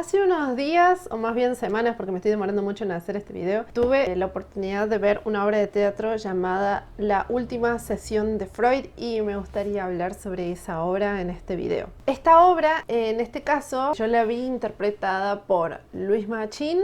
Hace unos días, o más bien semanas, porque me estoy demorando mucho en hacer este video, tuve la oportunidad de ver una obra de teatro llamada La Última Sesión de Freud y me gustaría hablar sobre esa obra en este video. Esta obra, en este caso, yo la vi interpretada por Luis Machín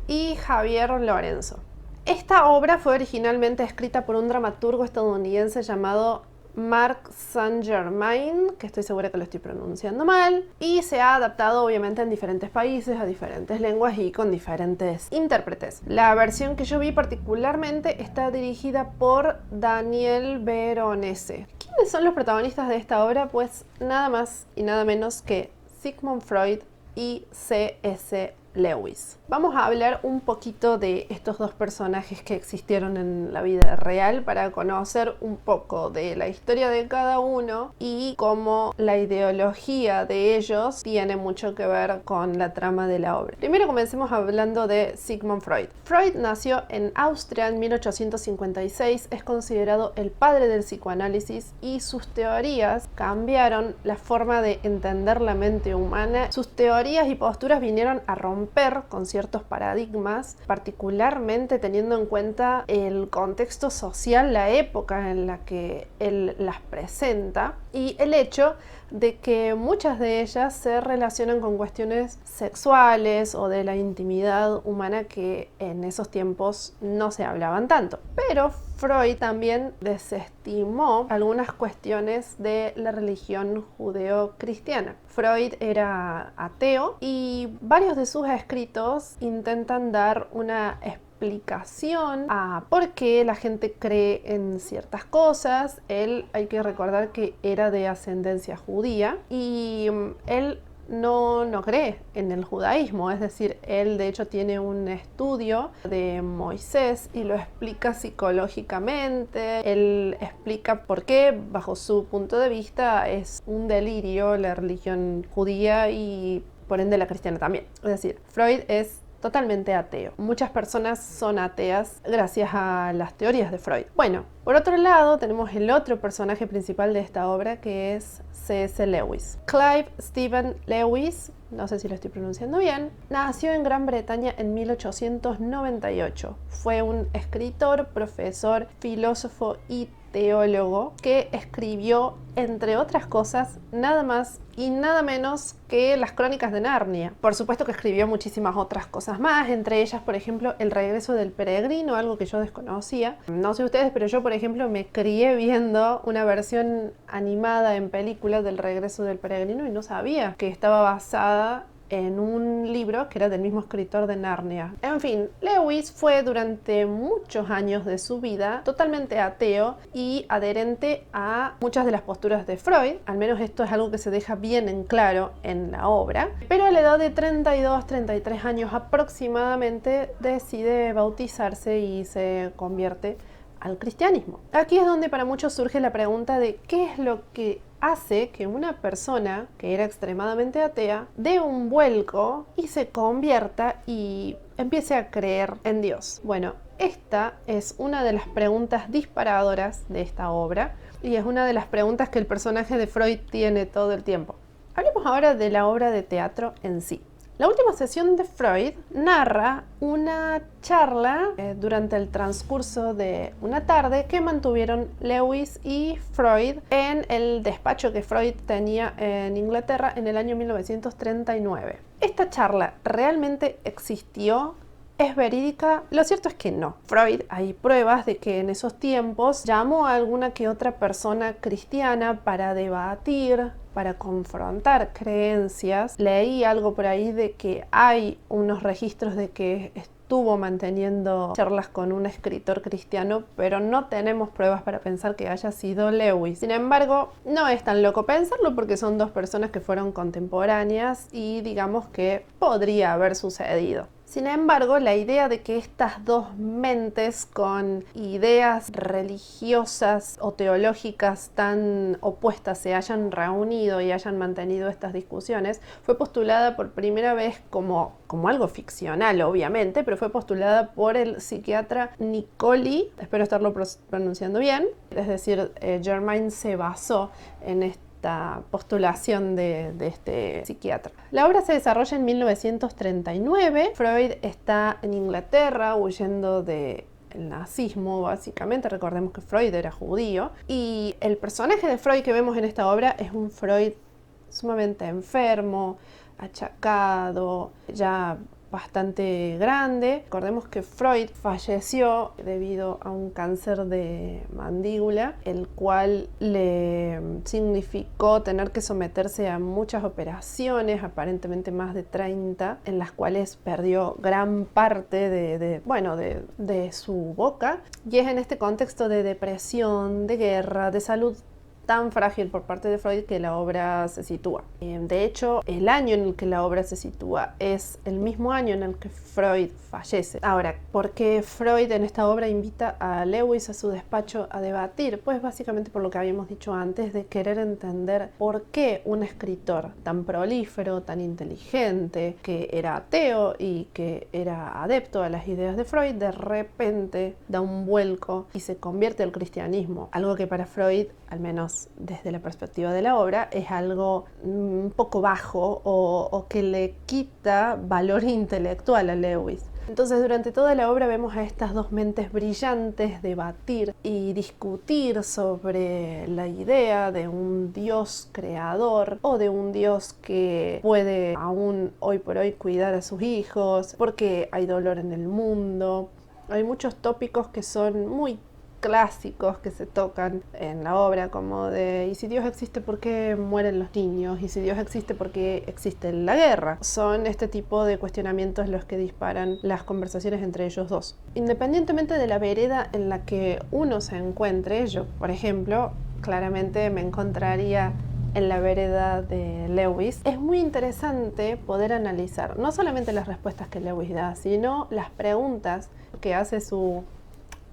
y Javier Lorenzo. Esta obra fue originalmente escrita por un dramaturgo estadounidense llamado Mark Saint-Germain, que estoy segura que lo estoy pronunciando mal, y se ha adaptado obviamente en diferentes países, a diferentes lenguas y con diferentes intérpretes. La versión que yo vi particularmente está dirigida por Daniel Veronese. ¿Quiénes son los protagonistas de esta obra? Pues nada más y nada menos que Sigmund Freud y C.S. Lewis. Vamos a hablar un poquito de estos dos personajes que existieron en la vida real para conocer un poco de la historia de cada uno y cómo la ideología de ellos tiene mucho que ver con la trama de la obra. Primero comencemos hablando de Sigmund Freud. Freud nació en Austria en 1856, es considerado el padre del psicoanálisis y sus teorías cambiaron la forma de entender la mente humana. Sus teorías y posturas vinieron a romper con ciertos paradigmas, particularmente teniendo en cuenta el contexto social, la época en la que él las presenta y el hecho de que muchas de ellas se relacionan con cuestiones sexuales o de la intimidad humana que en esos tiempos no se hablaban tanto. Pero Freud también desestimó algunas cuestiones de la religión judeo-cristiana. Freud era ateo y varios de sus escritos intentan dar una explicación a por qué la gente cree en ciertas cosas. Él, hay que recordar que era de ascendencia judía y él no cree en el judaísmo, es decir, él de hecho tiene un estudio de Moisés y lo explica psicológicamente. Él explica por qué, bajo su punto de vista, es un delirio la religión judía y por ende la cristiana también. Es decir, Freud es totalmente ateo. Muchas personas son ateas gracias a las teorías de Freud. Bueno, por otro lado tenemos el otro personaje principal de esta obra que es C.S. Lewis. Clive Stephen Lewis, no sé si lo estoy pronunciando bien, nació en Gran Bretaña en 1898. Fue un escritor, profesor, filósofo y teólogo que escribió, entre otras cosas, nada más y nada menos que las Crónicas de Narnia. Por supuesto que escribió muchísimas otras cosas más, entre ellas, por ejemplo, El regreso del peregrino, algo que yo desconocía. No sé ustedes, pero yo, por ejemplo, me crié viendo una versión animada en película del regreso del peregrino y no sabía que estaba basada en un libro que era del mismo escritor de Narnia. En fin, Lewis fue durante muchos años de su vida totalmente ateo y adherente a muchas de las posturas de Freud, al menos esto es algo que se deja bien en claro en la obra, pero a la edad de 33 años aproximadamente decide bautizarse y se convierte al cristianismo. Aquí es donde para muchos surge la pregunta de qué es lo que hace que una persona que era extremadamente atea dé un vuelco y se convierta y empiece a creer en Dios. Bueno, esta es una de las preguntas disparadoras de esta obra y es una de las preguntas que el personaje de Freud tiene todo el tiempo. Hablemos ahora de la obra de teatro en sí. La última sesión de Freud narra una charla durante el transcurso de una tarde que mantuvieron Lewis y Freud en el despacho que Freud tenía en Inglaterra en el año 1939. ¿Esta charla realmente existió? ¿Es verídica? Lo cierto es que no. Freud, hay pruebas de que en esos tiempos llamó a alguna que otra persona cristiana para debatir, para confrontar creencias. Leí algo por ahí de que hay unos registros de que estuvo manteniendo charlas con un escritor cristiano, pero no tenemos pruebas para pensar que haya sido Lewis. Sin embargo, no es tan loco pensarlo porque son dos personas que fueron contemporáneas y digamos que podría haber sucedido. Sin embargo, la idea de que estas dos mentes con ideas religiosas o teológicas tan opuestas se hayan reunido y hayan mantenido estas discusiones fue postulada por primera vez como algo ficcional, obviamente, pero fue postulada por el psiquiatra Nicoli, espero estarlo pronunciando bien, es decir, Germain se basó en esta postulación de este psiquiatra. La obra se desarrolla en 1939. Freud está en Inglaterra huyendo del nazismo, básicamente. Recordemos que Freud era judío. Y el personaje de Freud que vemos en esta obra es un Freud sumamente enfermo, achacado, ya bastante grande. Recordemos que Freud falleció debido a un cáncer de mandíbula, el cual le significó tener que someterse a muchas operaciones, aparentemente más de 30, en las cuales perdió gran parte de su boca. Y es en este contexto de depresión, de guerra, de salud tan frágil por parte de Freud que la obra se sitúa. De hecho, el año en el que la obra se sitúa es el mismo año en el que Freud fallece. Ahora, ¿por qué Freud en esta obra invita a Lewis a su despacho a debatir? Pues básicamente por lo que habíamos dicho antes, de querer entender por qué un escritor tan prolífero, tan inteligente, que era ateo y que era adepto a las ideas de Freud, de repente da un vuelco y se convierte al cristianismo. Algo que para Freud, al menos desde la perspectiva de la obra, es algo un poco bajo o que le quita valor intelectual a Lewis. Entonces, durante toda la obra vemos a estas dos mentes brillantes debatir y discutir sobre la idea de un Dios creador o de un Dios que puede aún hoy por hoy cuidar a sus hijos, porque hay dolor en el mundo. Hay muchos tópicos que son muy clásicos que se tocan en la obra, como de ¿y si Dios existe, por qué mueren los niños? ¿Y si Dios existe, por qué existe la guerra? Son este tipo de cuestionamientos los que disparan las conversaciones entre ellos dos. Independientemente de la vereda en la que uno se encuentre, yo, por ejemplo, claramente me encontraría en la vereda de Lewis. Es muy interesante poder analizar no solamente las respuestas que Lewis da, sino las preguntas que hace su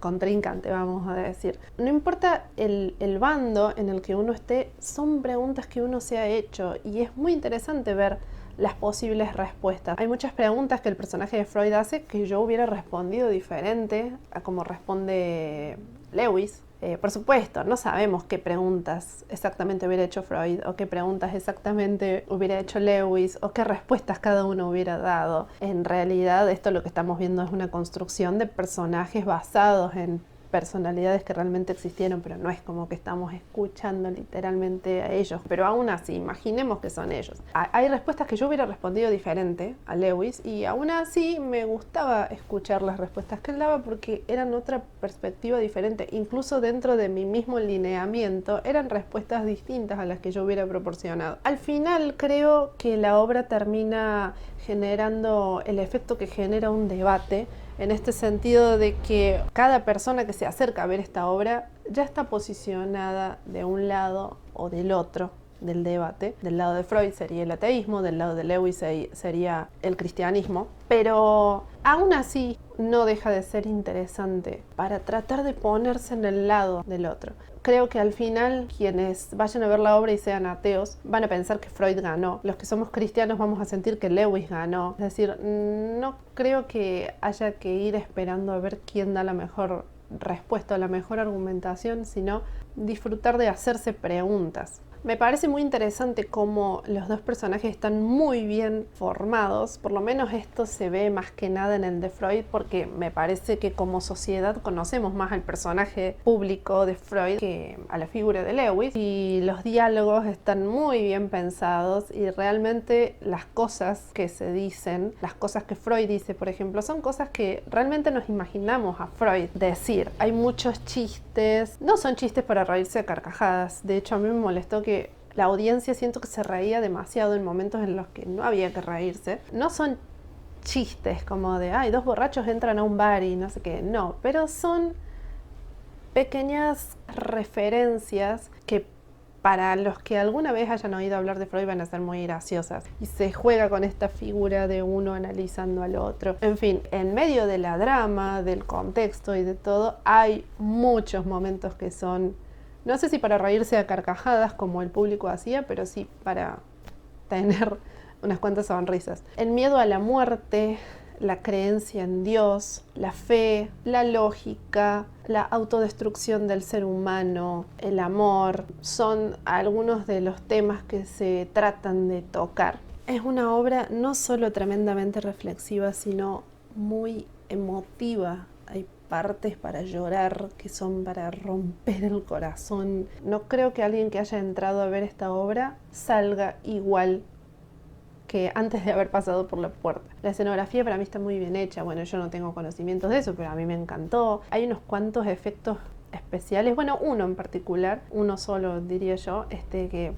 contrincante, vamos a decir. No importa el bando en el que uno esté, son preguntas que uno se ha hecho y es muy interesante ver las posibles respuestas. Hay muchas preguntas que el personaje de Freud hace que yo hubiera respondido diferente a como responde Lewis. Por supuesto, no sabemos qué preguntas exactamente hubiera hecho Freud o qué preguntas exactamente hubiera hecho Lewis o qué respuestas cada uno hubiera dado. En realidad, esto lo que estamos viendo es una construcción de personajes basados en personalidades que realmente existieron, pero no es como que estamos escuchando literalmente a ellos. Pero aún así, imaginemos que son ellos. Hay respuestas que yo hubiera respondido diferente a Lewis y aún así me gustaba escuchar las respuestas que él daba porque eran otra perspectiva diferente. Incluso dentro de mi mismo lineamiento eran respuestas distintas a las que yo hubiera proporcionado. Al final creo que la obra termina generando el efecto que genera un debate, en este sentido de que cada persona que se acerca a ver esta obra ya está posicionada de un lado o del otro del debate. Del lado de Freud sería el ateísmo, del lado de Lewis sería el cristianismo, pero aún así no deja de ser interesante para tratar de ponerse en el lado del otro. Creo que al final quienes vayan a ver la obra y sean ateos van a pensar que Freud ganó. Los que somos cristianos vamos a sentir que Lewis ganó. Es decir, no creo que haya que ir esperando a ver quién da la mejor respuesta o la mejor argumentación, sino disfrutar de hacerse preguntas. Me parece muy interesante cómo los dos personajes están muy bien formados. Por lo menos esto se ve más que nada en el de Freud, porque me parece que como sociedad conocemos más al personaje público de Freud que a la figura de Lewis. Y los diálogos están muy bien pensados y realmente las cosas que se dicen, las cosas que Freud dice, por ejemplo, son cosas que realmente nos imaginamos a Freud decir. Hay muchos chistes, no son chistes para reírse a carcajadas. De hecho, a mí me molestó que la audiencia siento que se reía demasiado en momentos en los que no había que reírse. No son chistes como de, ay, dos borrachos entran a un bar y no sé qué. No, pero son pequeñas referencias que para los que alguna vez hayan oído hablar de Freud van a ser muy graciosas. Y se juega con esta figura de uno analizando al otro. En fin, en medio de la drama, del contexto y de todo, hay muchos momentos que son, no sé si para reírse a carcajadas como el público hacía, pero sí para tener unas cuantas sonrisas. El miedo a la muerte la creencia en Dios, la fe, la lógica, la autodestrucción del ser humano, el amor, son algunos de los temas que se tratan de tocar. Es una obra no solo tremendamente reflexiva, sino muy emotiva. Hay partes para llorar que son para romper el corazón. No creo que alguien que haya entrado a ver esta obra salga igual que antes de haber pasado por la puerta. La escenografía para mí está muy bien hecha. Bueno, yo no tengo conocimientos de eso, pero a mí me encantó. Hay unos cuantos efectos especiales. Bueno, uno en particular, uno solo diría yo, que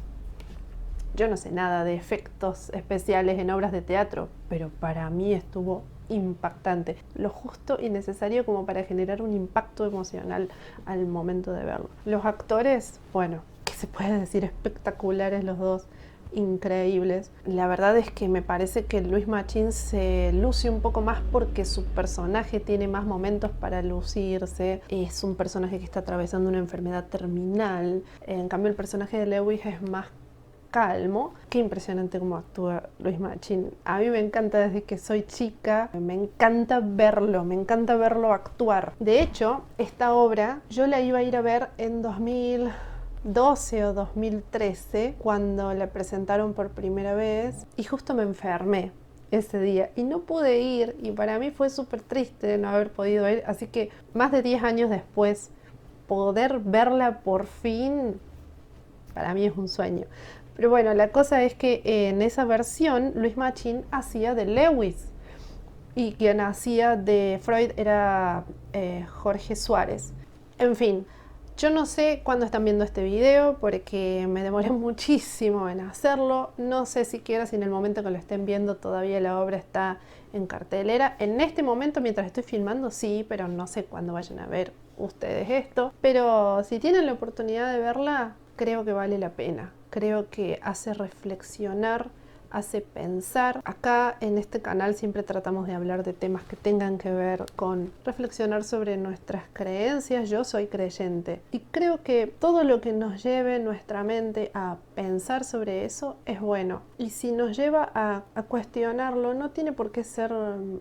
yo no sé nada de efectos especiales en obras de teatro, pero para mí estuvo impactante. Lo justo y necesario como para generar un impacto emocional al momento de verlo. Los actores, bueno, ¿qué se puede decir? Espectaculares los dos. Increíbles. La verdad es que me parece que Louis Machin se luce un poco más porque su personaje tiene más momentos para lucirse. Es un personaje que está atravesando una enfermedad terminal. En cambio, el personaje de Lewis es más calmo. Qué impresionante cómo actúa Louis Machin. A mí me encanta desde que soy chica. Me encanta verlo actuar. De hecho, esta obra yo la iba a ir a ver en 2012 o 2013 cuando la presentaron por primera vez y justo me enfermé ese día y no pude ir y para mí fue súper triste no haber podido ir, así que más de 10 años después poder verla por fin para mí es un sueño. Pero bueno, la cosa es que en esa versión Louis Machin hacía de Lewis y quien hacía de Freud era Jorge Suárez. En fin, yo no sé cuándo están viendo este video porque me demoré muchísimo en hacerlo. No sé siquiera si en el momento que lo estén viendo todavía la obra está en cartelera. En este momento, mientras estoy filmando, sí, pero no sé cuándo vayan a ver ustedes esto. Pero si tienen la oportunidad de verla, creo que vale la pena. Creo que hace reflexionar, hace pensar. Acá en este canal siempre tratamos de hablar de temas que tengan que ver con reflexionar sobre nuestras creencias. Yo soy creyente y creo que todo lo que nos lleve nuestra mente a pensar sobre eso es bueno. Y si nos lleva a cuestionarlo, no tiene por qué ser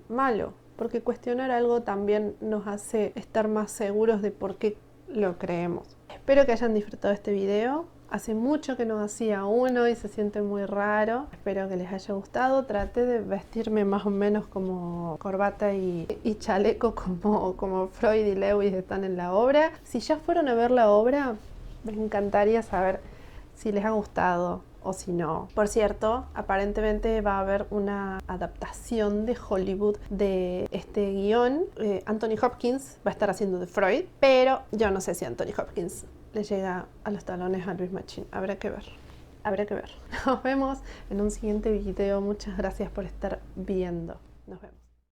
malo, porque cuestionar algo también nos hace estar más seguros de por qué lo creemos. Espero que hayan disfrutado este video. Hace mucho que no hacía uno y se siente muy raro. Espero que les haya gustado. Traté de vestirme más o menos como corbata y chaleco como Freud y Lewis están en la obra. Si ya fueron a ver la obra, me encantaría saber si les ha gustado o si no. Por cierto, aparentemente va a haber una adaptación de Hollywood de este guión. Anthony Hopkins va a estar haciendo de Freud, pero yo no sé si Anthony Hopkins le llega a los talones a Louis Machin. Habrá que ver. Habrá que ver. Nos vemos en un siguiente video. Muchas gracias por estar viendo. Nos vemos.